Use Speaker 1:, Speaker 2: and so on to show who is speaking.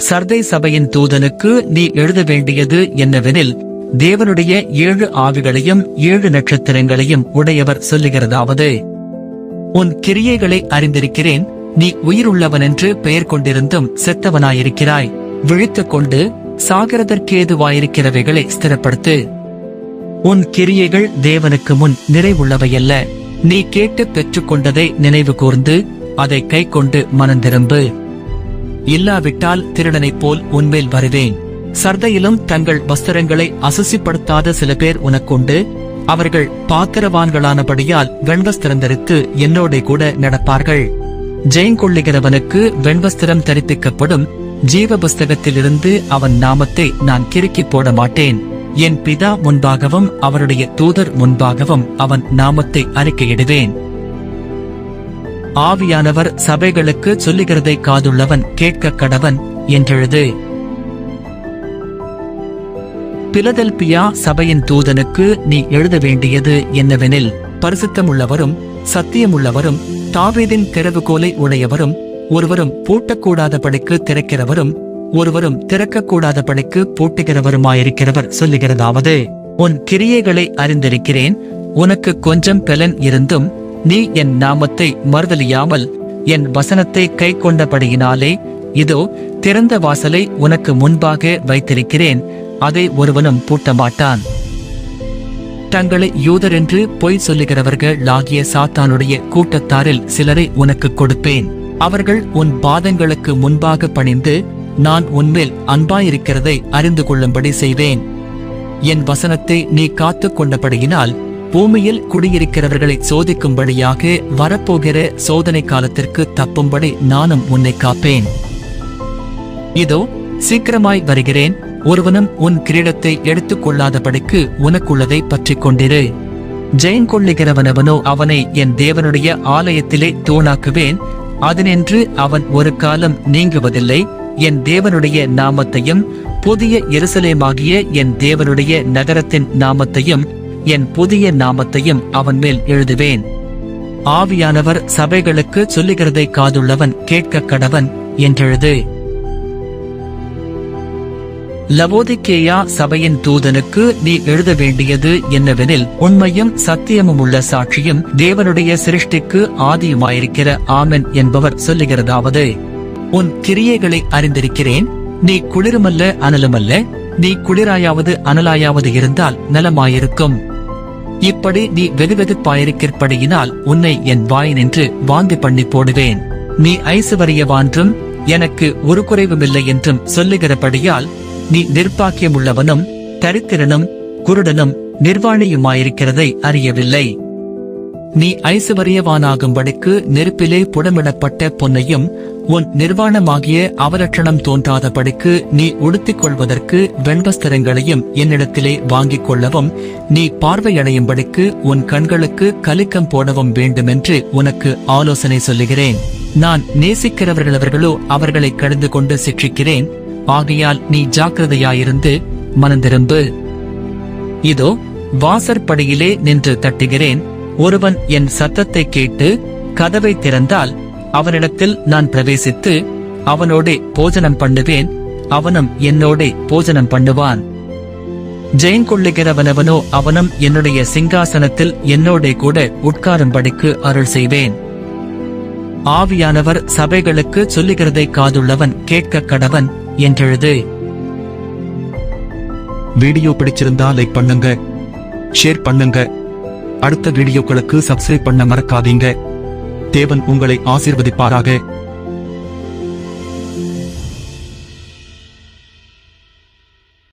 Speaker 1: சர்தை சபையின் தூதனுக்கு நீ எழுத வேண்டியது என்னவெனில், தேவனுடைய 7 ஆவிகளையும் 7 நட்சத்திரங்களையும் உடையவர் சொல்லுகிறதாவது: உன் கிரியைகளை அறிந்திருக்கிறேன். நீ உயிருள்ளவனென்று பெயர் கொண்டிருந்தும் செத்தவனாயிருக்கிறாய். விழித்துக் கொண்டு சாகிறதற்கேதுவாயிருக்கிறவைகளை ஸ்திரப்படுத்து. உன் கிரியைகள் தேவனுக்கு முன் நிறைவுள்ளவையல்ல. நீ கேட்டு பெற்றுக்கொண்டதை நினைவு கூர்ந்து அதை கைக்கொண்டு மனந்திரும்பு. இல்லாவிட்டால் திருடனைப் போல் உன்மேல் வருவேன். சர்தையிலும் தங்கள் வஸ்திரங்களை அசுசிப்படுத்தாத சில பேர் உனக்குண்டு. அவர்கள் பாத்திரவான்களானபடியால் வெண்வஸ்திரம் தரித்து என்னோட கூட நடப்பார்கள். ஜெயங்கொள்ளுகிறவனுக்கு வெண்வஸ்திரம் தரிப்பிக்கப்படும். ஜீவ புஸ்தகத்திலிருந்து அவன் நாமத்தை நான் கிறுக்கி போட மாட்டேன். என் பிதா முன்பாகவும் அவருடைய தூதர் முன்பாகவும் அவன் நாமத்தை அறிக்கையிடுவேன். ஆவியானவர் சபைகளுக்கு சொல்லுகிறதை காதுள்ளவன் கேட்க கடவன் என்றெழுது. பிலதெல்பியா சபையின் தூதனுக்கு நீ எழுத வேண்டியது என்னவெனில், பரிசுத்தமுள்ளவரும் சத்தியமுள்ளவரும் தாவீதின் திறவுகோலை உடையவரும் ஒருவரும் பூட்டக்கூடாதபடிக்கு திறக்கிறவரும் ஒருவரும் திறக்கக்கூடாதபடிக்கு பூட்டுகிறவருமாயிருக்கிறவர் சொல்லுகிறதாவது: உன் கிரியைகளை அறிந்திருக்கிறேன். உனக்கு கொஞ்சம் பெலன் இருந்தும் நீ என் நாமத்தை மறுதலியாமல் என் வசனத்தை கை கொண்டபடியினாலே, இதோ திறந்த வாசலை உனக்கு முன்பாக வைத்திருக்கிறேன், அதை ஒருவனும் பூட்டமாட்டான். தங்களை யூதர் என்று பொய் சொல்லுகிறவர்களாகிய சாத்தானுடைய கூட்டத்தாரில் சிலரை உனக்கு கொடுப்பேன். அவர்கள் உன் பாதங்களுக்கு முன்பாக பணிந்து நான் உன்மேல் அன்பாயிருக்கிறதை அறிந்து கொள்ளும்படி செய்வேன். என் வசனத்தை நீ காத்துக் கொண்டபடியினால் பூமியில் குடியிருக்கிறவர்களை சோதிக்கும்படியாக வரப்போகிற சோதனை காலத்திற்கு தப்பும்படி நானும் உன்னை காப்பேன். இதோ சீக்கிரமாய் வருகிறேன். ஒருவனும் உன் கிரீடத்தை எடுத்துக் கொள்ளாதபடிக்கு உனக்குள்ளதை பற்றிக் கொண்டிரு. ஜெயங்கொள்ளுகிறவனவனோ அவனை என் தேவனுடைய ஆலயத்திலே தூணாக்குவேன். அதனின்று அவன் ஒரு காலம் நீங்குவதில்லை. என் தேவனுடைய நாமத்தையும் புதிய எருசலேமாகிய என் தேவனுடைய நகரத்தின் நாமத்தையும் என் புதிய நாமத்தையும் அவன் மேல் எழுதுவேன். ஆவியானவர் சபைகளுக்கு சொல்லுகிறதை காதுள்ளவன் கேட்க கடவன் என்றெழுது. லவோதிக்கேயா சபையின் தூதனுக்கு நீ எழுத வேண்டியது என்னவெனில், உண்மையும் சத்தியமும் உள்ள சாட்சியும் தேவனுடைய சிருஷ்டிக்கு ஆதியுமாயிருக்கிற ஆமென் என்பவர் சொல்லுகிறதாவது: உன் கிரியைகளை அறிந்திருக்கிறேன். நீ குளிருமல்ல அனலுமல்ல. நீ குளிராயாவது அனலாயாவது இருந்தால் நலமாயிருக்கும். இப்படி நீ வெதுவெதுப்பாயிருக்கிறபடியினால் உன்னை என் வாயினின்று வாந்தி பண்ணி போடுவேன். நீ ஐசுவரியவான்றும் எனக்கு ஒரு குறைவுமில்லை என்றும் சொல்லுகிறபடியால் நீ நிர்பாக்கியமுள்ளவனும் தரித்திரனும் குருடனும் நிர்வாணியுமாயிருக்கிறதை அறியவில்லை. நீ ஐசுவரியவானாகும்படிக்கு நெருப்பிலே புடமிடப்பட்ட பொன்னையும் உன் நிர்வாணமாகிய அவலட்சணம் தோன்றாதபடிக்கு நீ உடுத்திக் கொள்வதற்கு வெண்வஸ்திரங்களையும் என்னிடத்திலே வாங்கிக் கொள்ளவும், நீ பார்வையடையும்படிக்கு உன் கண்களுக்கு கலிக்கம் போடவும் வேண்டுமென்று உனக்கு ஆலோசனை சொல்லுகிறேன். நான் நேசிக்கிறவர்களவர்களோ அவர்களை கடிந்து கொண்டு சிக்ஷிக்கிறேன். ஆகையால் நீ ஜாக்கிரதையாயிருந்து மனந்திரும்பு. இதோ வாசற்படியிலே நின்று தட்டுகிறேன். ஒருவன் என் சத்தத்தை கேட்டு கதவை திறந்தால் அவனிடத்தில் நான் பிரவேசித்து அவனோடே போஜனம் பண்ணுவேன், அவனும் என்னோடே போஜனம் பண்ணுவான். ஜெயங்கொள்ளுகிறவனவனோ அவனும் என்னுடைய சிங்காசனத்தில் என்னோடே கூட உட்காரும்படிக்கு அருள் செய்வேன். ஆவியானவர் சபைகளுக்கு சொல்லுகிறதை காதுள்ளவன் கேட்க கடவன் என்றெழுது.
Speaker 2: வீடியோ பிடிச்சிருந்தா லைக் பண்ணுங்க, ஷேர் பண்ணுங்க. அடுத்த வீடியோக்களுக்கு சப்ஸ்கிரைப் பண்ண மறக்காதீங்க. தேவன் உங்களை ஆசீர்வதிப்பாராக.